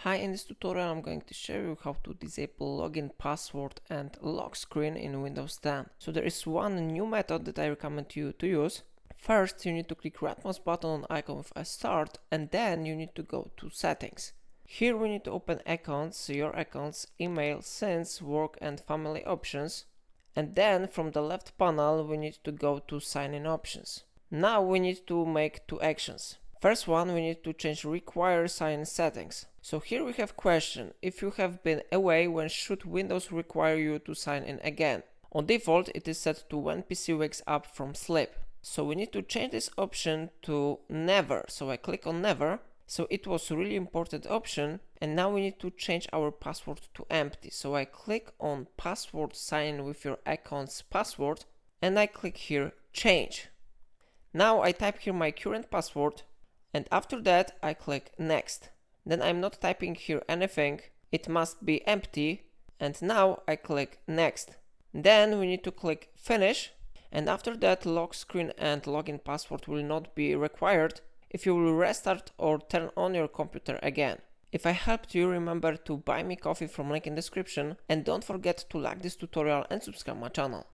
Hi, in this tutorial I'm going to show you how to disable login password and lock screen in Windows 10. So there is one new method that I recommend you to use. First, you need to click right mouse button on icon with a start, and then you need to go to settings. Here we need to open accounts, your accounts, email, sends, work and family options. And then from the left panel we need to go to sign in options. Now we need to make two actions. First one, we need to change require sign settings. So here we have question, if you have been away, when should Windows require you to sign in again? On default it is set to when PC wakes up from sleep. So we need to change this option to never. So I click on never. So it was a really important option, and now we need to change our password to empty. So I click on password sign in with your account's password and I click here change. Now I type here my current password, and after that I click next. Then I'm not typing here anything, it must be empty, and now I click next. Then we need to click finish, and after that lock screen and login password will not be required if you will restart or turn on your computer again. If I helped you, remember to buy me coffee from link in description, and don't forget to like this tutorial and subscribe my channel.